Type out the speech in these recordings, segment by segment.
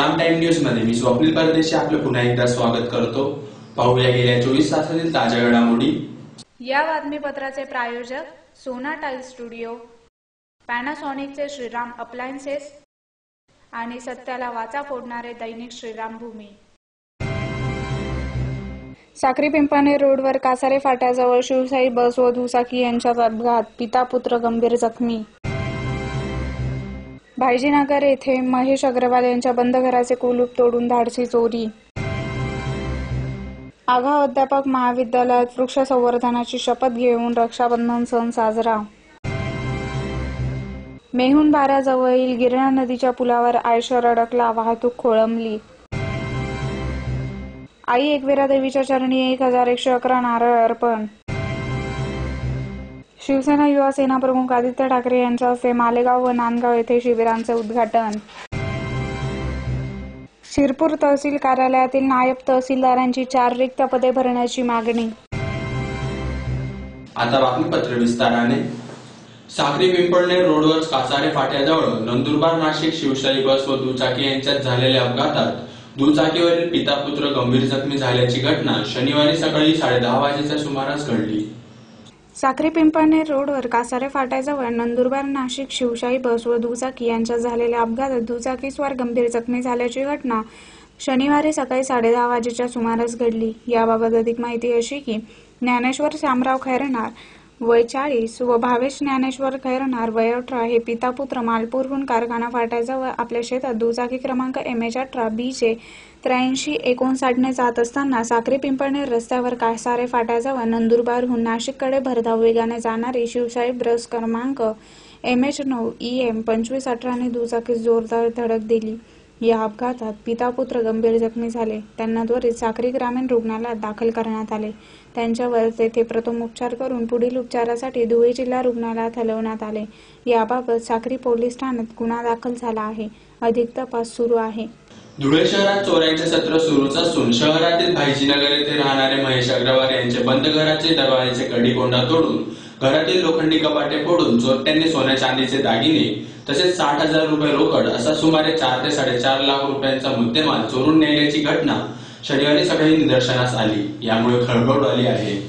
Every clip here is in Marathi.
श्राम टाइम न्यूज मध्ये मी स्वप्नील परदेशी आपलं पुन्हा एकदा स्वागत करतो। पाहूया गेल्या 24 तासातील ताज्या घडामोडी। या बातमीपत्राचे प्रायोजक सोना टाइल स्टुडिओ, पॅनासॉनिकचे श्रीराम अप्लायन्सेस आणि सत्याला वाचा फोडणारे दैनिक श्रीराम भूमी। साक्री पिंपळनेर रोडवर कासारे फाट्याजवळ शिवशाही बस व दुचाकी यांच्यात अपघात, पिता पुत्र गंभीर जखमी। भाईजीनगर येथे महेश अग्रवाल यांच्या बंद घराचे कुलूप तोडून धाडसी चोरी। आगाऊ अध्यापक महाविद्यालयात वृक्ष संवर्धनाची शपथ घेऊन रक्षाबंधन सण साजरा। मेहुण बाराजवळील गिरणा नदीच्या पुलावर आयशर अडकला, वाहतूक खोळंबली। आई एकविरा देवीच्या चरणी 1111 नारळ अर्पण। शिवसेना युवा सेना प्रमुख आदित्य ठाकरे यांच्या हस्ते मालेगाव व नांदगाव येथे शिबिरांचे उद्घाटन। शिरपूर तहसील कार्यालयातील नायब तहसीलदारांची 4 रिक्त पदे भरण्याची मागणी। आता बातमीपत्र विस्ताराने। साक्री पिंपळनेर रोडवर कासारे फाट्याजवळ नंदुरबार नाशिक शिवशाही बस व दुचाकी यांच्यात झालेल्या अपघातात दुचाकीवरील पिता पुत्र गंभीर जखमी झाल्याची घटना शनिवारी सकाळी 10:30 वाजेच्या सुमारास घडली। साक्री पिंपळनेर रोडवर कासारे फाट्याजवळ नंदुरबार नाशिक शिवशाही बस व दुचाकी यांच्यात झालेल्या अपघातात दुचाकीस्वार गंभीर जखमी झाल्याची घटना शनिवारी सकाळी 10:30 वाजेच्या सुमारास घडली। याबाबत अधिक माहिती अशी की ज्ञानेश्वर शामराव खैरनार वय 40 व भावेश ज्ञानेश्वर खैरनार वय 18 हे पिता पुत्र मालपूरहून कारखाना फाट्याजवळ आपल्या शेतात दुचाकी क्रमांक MH18 BJ 8359 ने जात असताना साक्री पिंपळनेर रस्त्यावर कासारे फाट्याजवळ नंदुरबारहून नाशिककडे भरधाव वेगाने जाणारी शिवशाही बस क्रमांक MH9 EM 2518 ने दुचाकीस जोरदार धडक दिली। या अपघातात पिता पुत्र गंभीर जखमी झाले। त्यांना त्वरित साक्री ग्रामीण रुग्णालयात दाखल करण्यात आले। त्यांच्यावर तेथे प्रथम उपचार करून पुढील उपचारासाठी धुळे जिल्हा रुग्णालयात हलवण्यात आले। याबाबत साक्री पोलीस ठाण्यात गुन्हा दाखल झाला आहे। अधिक तपास सुरू आहे। धुळे शहरात चोऱ्यांचे सत्र सुरूच असून शहरातील भाईजीनगर येथे राहणारे महेश अग्रवाल यांचे बंद घराचे दरवाजाचे कडी-कोंडा तोडून घरातील लोखंडी कपाटे फोडून चोरट्यांनी सोन्या चांदीचे दागिने तसेच 60,000 रुपये रोकड असा सुमारे 4 ते 4.5 लाख रुपयांचा मुद्देमाल चोरून नेल्याची घटना शनिवारी सकाळी निदर्शनास आली। यामुळे खळबळ उडाली आहे।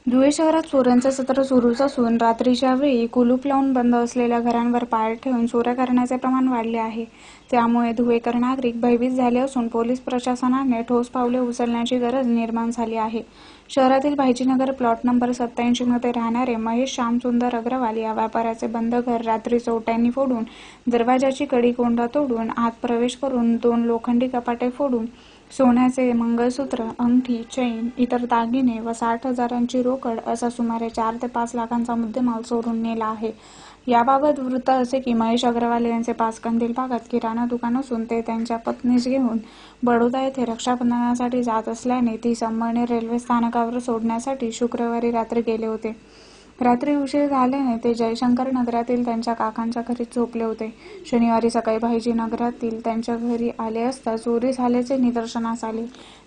धुळे शहरात चोऱ्यांचे सत्र सुरूच असून रात्रीच्या वेळी कुलूप लावून बंद असलेल्या घरांवर पाय ठेवून चोऱ्या करण्याचे प्रमाण वाढले आहे। त्यामुळे धुळेकर नागरिक भयभीत झाले असून पोलीस प्रशासनाने ठोस पावले उचलण्याची गरज निर्माण झाली आहे। शहरातील भाईजीनगर प्लॉट नंबर 87 मध्ये राहणारे महेश श्यामसुंदर अग्रवाल या व्यापाऱ्याचे बंद घर रात्री चोरट्यांनी फोडून दरवाजाची कडी-कोंडा तोडून आत प्रवेश करून 2 लोखंडी कपाटे फोडून सोन्याचे मंगळसूत्र, अंगठी, चैन, इतर दागिने व 60,000ची रोकड असा सुमारे 4 ते 5 लाखांचा मुद्देमाल चोरून नेला आहे। याबाबत वृत्त असे की महेश अग्रवाल यांचे पाचकंदील भागात किराणा दुकान असून ते त्यांच्या पत्नीस घेऊन बडोदा येथे रक्षाबंधनासाठी जात असल्याने ती संबळनेर रेल्वे स्थानकावर सोडण्यासाठी शुक्रवारी रात्री गेले होते। रात्री उशीर झाल्याने ते जयशंकर नगरातील त्यांच्या काकांच्या घरी झोपले होते। शनिवारी सकाळी भाईजी नगरातील त्यांच्या घरी आले असता चोरी झाल्याचे निदर्शनास आले।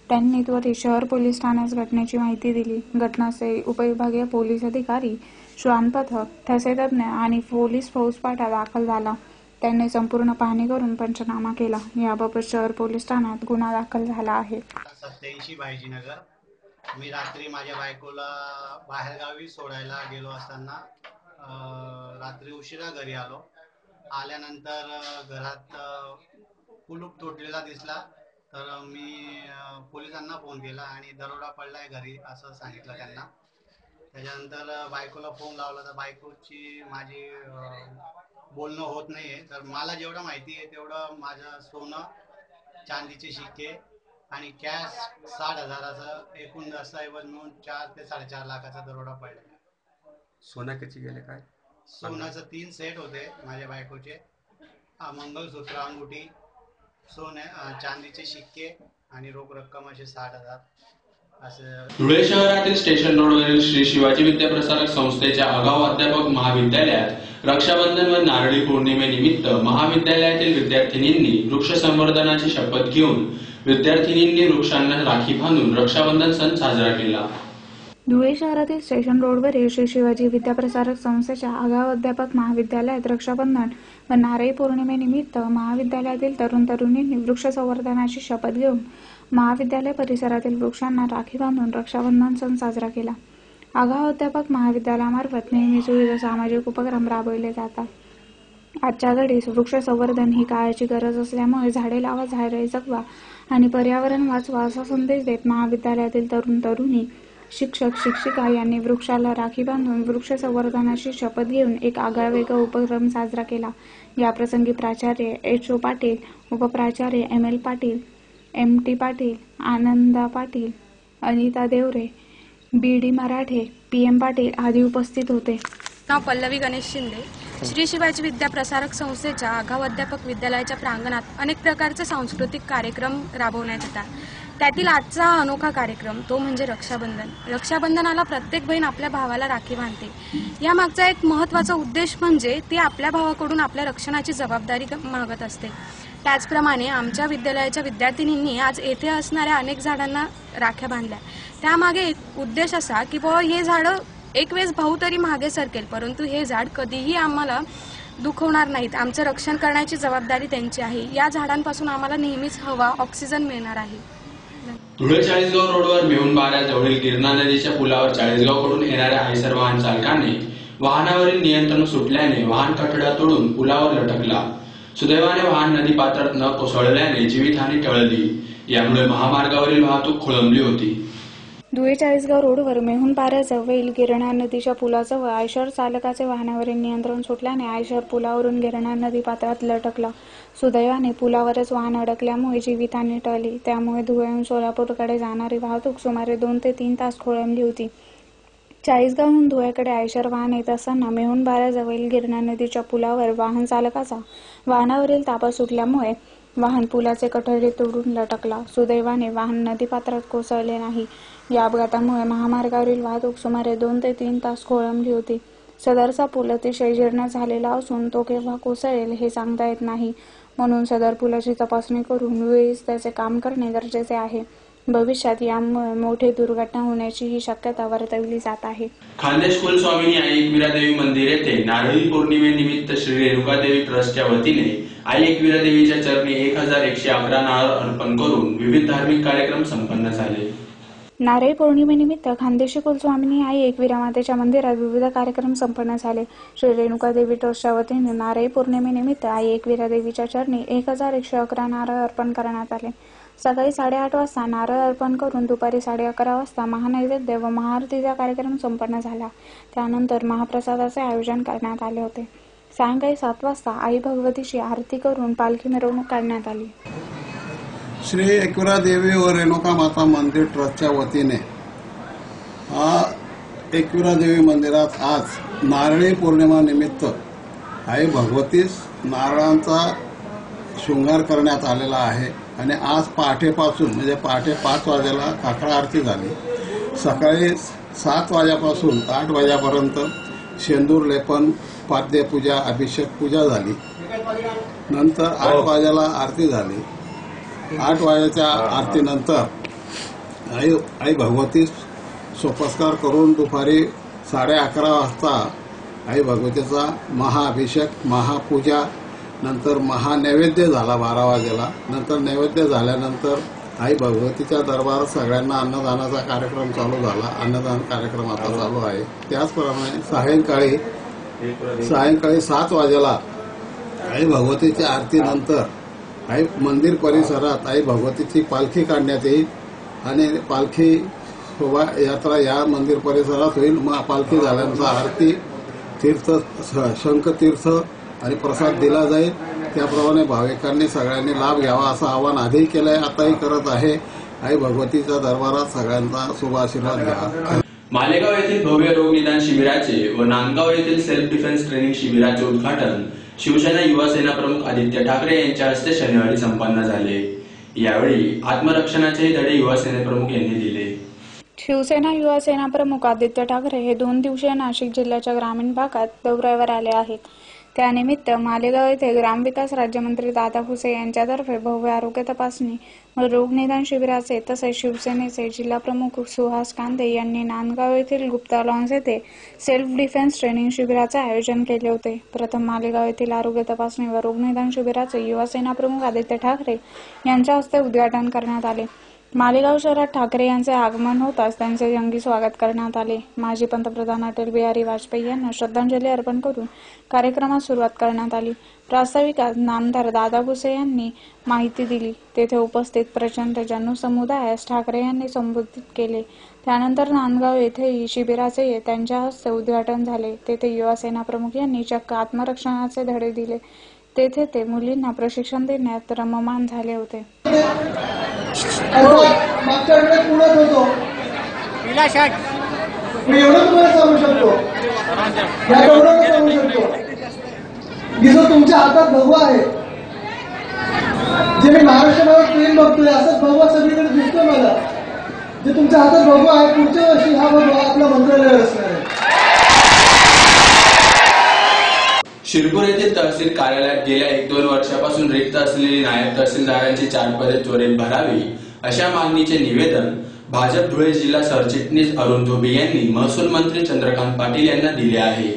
त्यांनी त्वरित शहर पोलीस ठाण्यास घटनेची माहिती दिली। घटनास्थळी उपविभागीय पोलीस अधिकारी, श्वान पथक, ठसेतज्ञ आणि पोलीस फौजफाटा दाखल झाला। त्यांनी संपूर्ण पाहणी करून पंचनामा केला। याबाबत शहर पोलीस ठाण्यात गुन्हा दाखल झाला आहे। 87 भाईजीनगर। मी रात्री माझ्या बायकोला बाहेरगावी सोडायला गेलो असताना रात्री उशिरा घरी आलो। आल्यानंतर घरात कुलूप तोडलेला दिसला तर मी पोलिसांना फोन केला आणि दरोडा पडलाय घरी असं सांगितलं त्यांना। त्याच्यानंतर बायकोला फोन लावला तर बायकोची माझी बोलणं होत नाहीये। तर मला जेवढं माहिती आहे तेवढं माझं सोनं, चांदीचे शिक्के आणि कॅश 60,000चं एकूण दस्तऐवज मिळून 4 ते 4.5 लाखाचा दरोडा पडला। सोनं किती गेले काय? सोन्याचं 3 सेट होते माझ्या बायकोचे, मंगळसूत्र, अंगुठी, चांदीचे शिक्के आणि रोख रक्कम असे 60,000 असं। धुळे शहरातील स्टेशन रोडवरील श्री शिवाजी विद्याप्रसारक संस्थेच्या आगाऊ अध्यापक महाविद्यालयात रक्षाबंधन व नारळी पौर्णिमेनिमित्त महाविद्यालयातील विद्यार्थिनींनी वृक्ष संवर्धनाची शपथ घेऊन विद्यार्थिनींनी वृक्षांना राखी बांधून रक्षाबंधन सण साजरा केला। धुळे शहरातील स्टेशन रोडवरील श्री शिवाजी विद्याप्रसारक संस्थेच्या आगाऊ अध्यापक महाविद्यालयात रक्षाबंधन व नारळी पौर्णिमेनिमित्त महाविद्यालयातील तरुण तरुणींनी वृक्ष संवर्धनाची शपथ घेऊन महाविद्यालय परिसरातील वृक्षांना राखी बांधून रक्षाबंधन सण साजरा केला। आगाऊ अध्यापक महाविद्यालयामार्फत नेहमीच विविध सामाजिक उपक्रम राबवले जातात। आजच्या घडीस वृक्ष संवर्धन ही काळाची गरज असल्यामुळे झाडे लावा, झाडे जगवा आणि पर्यावरण वाचवा असा संदेश देत महाविद्यालयातील तरुण तरुणी, शिक्षक शिक्षिका यांनी वृक्षाला राखी बांधून वृक्ष संवर्धनाची शपथ घेऊन एक आगळावेगळा उपक्रम साजरा केला। याप्रसंगी प्राचार्य एच.ओ. पाटील, उपप्राचार्य M L. Patil, M T. Patil, Ananda Patil, Anita Deore, B D. Marathe, P M. Patil आदी उपस्थित होते। नाव पल्लवी गणेश शिंदे। श्री शिवाजी विद्याप्रसारक संस्थेच्या आगाऊ अध्यापक विद्यालयाच्या प्रांगणात अनेक प्रकारचे सांस्कृतिक कार्यक्रम राबवण्यात येतात। त्यातील आजचा अनोखा कार्यक्रम तो म्हणजे रक्षाबंधन। रक्षाबंधनाला प्रत्येक बहीण आपल्या भावाला राखी बांधते। या मागचा एक महत्त्वाचा उद्देश म्हणजे ती आपल्या भावाकडून आपल्या रक्षणाची जबाबदारी मागत असते। त्याचप्रमाणे आमच्या विद्यालयाच्या विद्यार्थिनींनी आज येथे असणाऱ्या अनेक झाडांना राख्या बांधल्या। त्यामागे एक उद्देश असा की बाबा हे झाडं एक वेळेस भाऊ तरी मागे सरकेल, परंतु हे झाड कधीही आम्हाला दुखवणार नाहीत। आमचं रक्षण करण्याची जबाबदारी त्यांची आहे। या झाडांपासून आम्हाला नेहमीच हवा, ऑक्सिजन मिळणार आहे। धुळे चाळीसगाव रोडवर मेहुण बाऱ्याजवळील गिरणा नदीच्या पुलावर चाळीसगावकडून येणाऱ्या आयसर वाहन चालकाने वाहनावरील नियंत्रण सुटल्याने वाहन कठडा तोडून पुलावर लटकला। सुदैवाने वाहन नदी पात्रात न कोसळल्याने जीवितहानी टळली। यामुळे महामार्गावरील वाहतूक खोळंबली होती। धुळे चाळीसगाव रोडवर मेहुण बाऱ्याजवळील गिरणा नदीच्या पुलाजवळ आयशर चालकाचे वाहनावरील नियंत्रण सुटल्याने आयशर पुलावरून गिरणा नदी पात्रात लटकला। सुदैवाने पुलावरच वाहन अडकल्यामुळे जीवितहानी टळली। त्यामुळे धुळेहून सोलापूरकडे जाणारी वाहतूक सुमारे 2 ते 3 तास खोळंबली होती। चाळीसगावहून धुळ्याकडे आयशर वाहन येत असताना मेहुण बाऱ्याजवळील गिरणा नदीच्या पुलावर वाहन चालकाचा वाहनावरील ताबा सुटल्यामुळे वाहन पुलाचे कठडे तोडून लटकला। सुदैवाने वाहन नदीपात्रात कोसळले नाही। या अपघातामुळे महामार्गावरील वाहतूक सुमारे 2 ते 3 तास खोळंबली होती। सदरचा पूल अतिशय जीर्ण झालेला असून तो केव्हा कोसळेल हे सांगता येत नाही, म्हणून सदर पुलाची तपासणी करून वेळीच त्याचे काम करणे गरजेचे आहे। भविष्यात यामुळे मोठी दुर्घटना होण्याचीही शक्यता वर्तवली जात आहे। खानदेश कुलस्वामिनी आई एकविरा देवी मंदिर येथे नारळी पौर्णिमेनिमित्त श्री रेणुका देवी ट्रस्टच्या वतीने आई एकविरा देवीच्या चरणी 1111 नारळ अर्पण करून विविध धार्मिक कार्यक्रम संपन्न झाले। नारळी पौर्णिमेनिमित्त खानदेशी कुलस्वामिनी आई एकविरा मातेच्या मंदिरात विविध कार्यक्रम संपन्न झाले। श्री रेणुका देवी ट्रस्टच्या वतीने नारळी पौर्णिमेनिमित्त आई एकविरा देवीच्या चरणी 1111 नारळ अर्पण करण्यात आले। सकाळी 8:30 वाजता नारळ अर्पण करून दुपारी 11:30 वाजता महानैवेद्य व महाआरतीचा कार्यक्रम संपन्न झाला। त्यानंतर महाप्रसादाचे आयोजन करण्यात आले होते। सायंकाळी 7 वाजता आई भगवतीची आरती करून पालखी मिरवणूक काढण्यात आली। श्री एकविरा देवी व रेणुका माता मंदिर ट्रस्टच्या वतीने एकविरा देवी मंदिरात आज नारळी पौर्णिमा निमित्त आई भगवतीस नारळांचा शृंगार करण्यात आलेला आहे आणि आज पहाटेपासून म्हणजे पहाटे 5 वाजेला काकडा आरती झाली। सकाळी 7 वाजेपासून 8 वाजेपर्यंत शेंदूर लेपन, पाद्यपूजा, अभिषेक पूजा झाली। नंतर 8 वाजेला आरती झाली। 8 वाजेच्या आरतीनंतर आई भगवतीस सोपस्कार करून दुपारी 11:30 वाजता आई भगवतीचा महाअभिषेक, महापूजा, नंतर महानैवेद्य झाला 12 वाजेला। नंतर नैवेद्य झाल्यानंतर आई भगवतीच्या दरबारात सगळ्यांना अन्नदानाचा कार्यक्रम चालू झाला। अन्नदान कार्यक्रम आता चालू आहे। त्याचप्रमाणे सायंकाळी 7 वाजेला आई भगवतीच्या आरतीनंतर आई मंदिर परिसरात आई भगवतीची पालखी काढण्यात येईल आणि पालखी शोभायात्रा या मंदिर परिसरात होईल। मग पालखी झाल्यानंतर आरती, तीर्थ, शंखतीर्थ आणि प्रसाद दिला जाईल। त्याप्रमाणे भाविकांनी सगळ्यांनी लाभ घ्यावा असं आवाहन आधीही केलंय, आताही करत आहे। आई भगवतीच्या दरबारात सगळ्यांचा शुभ आशीर्वाद घ्या। मालेगाव येथील भव्य रोग निदान शिबिराचे व नांदगाव येथील सेल्फ डिफेन्स ट्रेनिंग शिबिराचे उद्घाटन शिवसेना युवा सेना प्रमुख आदित्य ठाकरे यांच्या हस्ते शनिवारी संपन्न झाले। यावेळी आत्मरक्षणाचे धडे युवा सेना प्रमुख यांनी दिले। शिवसेना युवा सेना प्रमुख आदित्य ठाकरे हे 2 दिवसीय नाशिक जिल्ह्याच्या ग्रामीण भागात दौऱ्यावर आले आहेत। त्यानिमित्त मालेगाव येथे ग्रामविकास राज्यमंत्री दादा भुसे यांच्यातर्फे भव्य आरोग्य तपासणी व रोगनिदान शिबिराचे तसेच शिवसेनेचे जिल्हाप्रमुख सुहास कांदे यांनी नांदगाव येथील गुप्ता लॉन्स येथे सेल्फ डिफेन्स ट्रेनिंग शिबिराचे आयोजन केले होते। प्रथम मालेगाव येथील आरोग्य तपासणी व रोगनिदान शिबिराचे युवासेना प्रमुख आदित्य ठाकरे यांच्या हस्ते उद्घाटन करण्यात आले। मालेगाव शहरात ठाकरे यांचे आगमन होताच त्यांचे जंगी स्वागत करण्यात आले। माजी पंतप्रधान अटल बिहारी वाजपेयी यांना श्रद्धांजली अर्पण करून कार्यक्रमास सुरुवात करण्यात आली। प्रास्ताविकात नामदार दादा भुसे यांनी माहिती दिली। तेथे उपस्थित प्रचंड जनसमुदायास ठाकरे यांनी संबोधित केले। त्यानंतर नांदगाव येथेही शिबिराचे त्यांच्या हस्ते उद्घाटन झाले। तेथे युवासेना प्रमुख यांनी चक्क आत्मरक्षणाचे धडे दिले। तेथे ते मुलींना प्रशिक्षण देण्यात रममाण झाले होते। मागच्या वेळेस पुण्यात होतो मी एवढं तुम्हाला सांगू शकतो, या एवढं सांगू शकतो की जो तुमच्या हातात भगवा आहे, जे मी महाराष्ट्रावर ट्रेन बघतोय असंच भगवा सगळीकडे दिसतोय मला, जे तुमच्या हातात भगवा आहे पुढच्या वर्षी हा भगवा आपला मंत्रालय असणार आहे। शिरपूर येथील तहसील कार्यालयात गेल्या 1-2 वर्षापासून रिक्त असलेली नायब तहसीलदारांची 4 पदे त्वरित भरावी अशा मागणीचे निवेदन भाजप धुळे जिल्हा सरचिटणीस अरुण धोबी यांनी महसूल मंत्री चंद्रकांत पाटील यांना दिले आहे।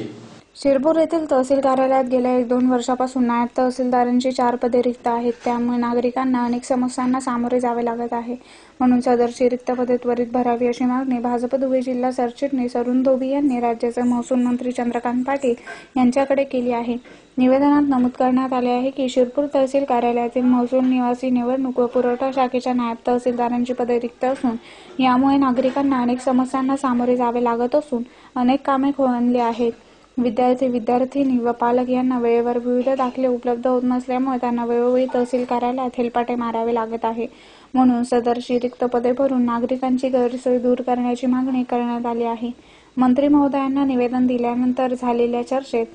शिरपूर येथील तहसील कार्यालयात गेल्या 1-2 वर्षापासून नायब तहसीलदारांची 4 पदे रिक्त आहेत। त्यामुळे नागरिकांना अनेक समस्यांना सामोरे जावे लागत आहे। म्हणून सदरची रिक्त पदे त्वरित भरावी अशी मागणी भाजप धुळे जिल्हा सरचिटणीस अरुण धोबी यांनी राज्याचे महसूल मंत्री चंद्रकांत पाटील यांच्याकडे केली आहे। निवेदनात नमूद करण्यात आले आहे की शिरपूर तहसील कार्यालयातील महसूल निवासी निवडणूक व पुरवठा शाखेच्या नायब तहसीलदारांची पदे रिक्त असून यामुळे नागरिकांना अनेक समस्यांना सामोरे जावे लागत असून अनेक कामे खोळंबली आहेत। विद्यार्थिनी व पालक यांना वेळेवर विविध दाखले उपलब्ध होत नसल्यामुळे त्यांना वेळोवेळी तहसील कार्यालयात हेलपाटे मारावे लागत आहे। म्हणून सदरची रिक्त पदे भरून नागरिकांची गैरसोय दूर करण्याची मागणी करण्यात आली आहे। मंत्री महोदयांना निवेदन दिल्यानंतर झालेल्या चर्चेत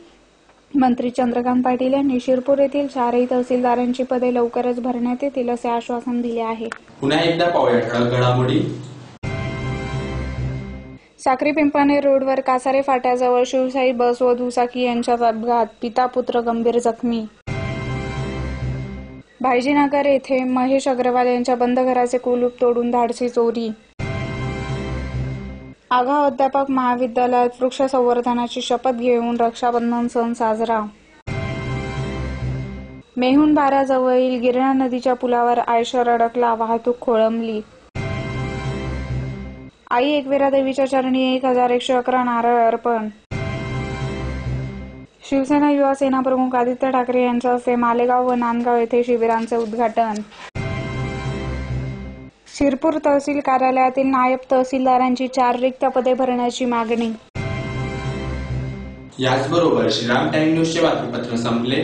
मंत्री चंद्रकांत पाटील यांनी शिरपूर येथील 4ही तहसीलदारांची पदे लवकरच भरण्यात येतील असे आश्वासन दिले आहे। पुन्हा एकदा पाहूया ठळक घडामोडी। साक्री पिंपळनेर रोडवर कासारे फाट्याजवळ शिवशाही बस व दुचाकी यांच्यात अपघात, पिता पुत्र गंभीर जखमी। भाईजीनगर येथे महेश अग्रवाल यांच्या बंद घराचे कुलूप तोडून धाडसी चोरी। आगाव अध्यापक महाविद्यालयात वृक्ष संवर्धनाची शपथ घेऊन रक्षाबंधन सण साजरा। मेहुण बाराजवळील गिरणा नदीच्या पुलावर आयशर अडकला, वाहतूक खोळंबली। आई एकविरा देवीच्या चरणी 1111 नारळ अर्पण। शिवसेना युवा सेना प्रमुख आदित्य ठाकरे यांच्या हस्ते मालेगाव व नांदगाव येथे शिबिरांचे उद्घाटन। शिरपूर तहसील कार्यालयातील नायब तहसीलदारांची 4 रिक्त पदे भरण्याची मागणी। याचबरोबर श्रीराम टाइम न्यूजचे बातमीपत्र संपले।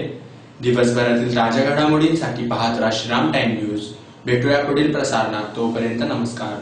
दिवसभरातील ताज्या घडामोडींसाठी पाहत राहा श्रीराम टाइम न्यूज। भेटूया पुढील प्रसारणात, तोपर्यंत नमस्कार।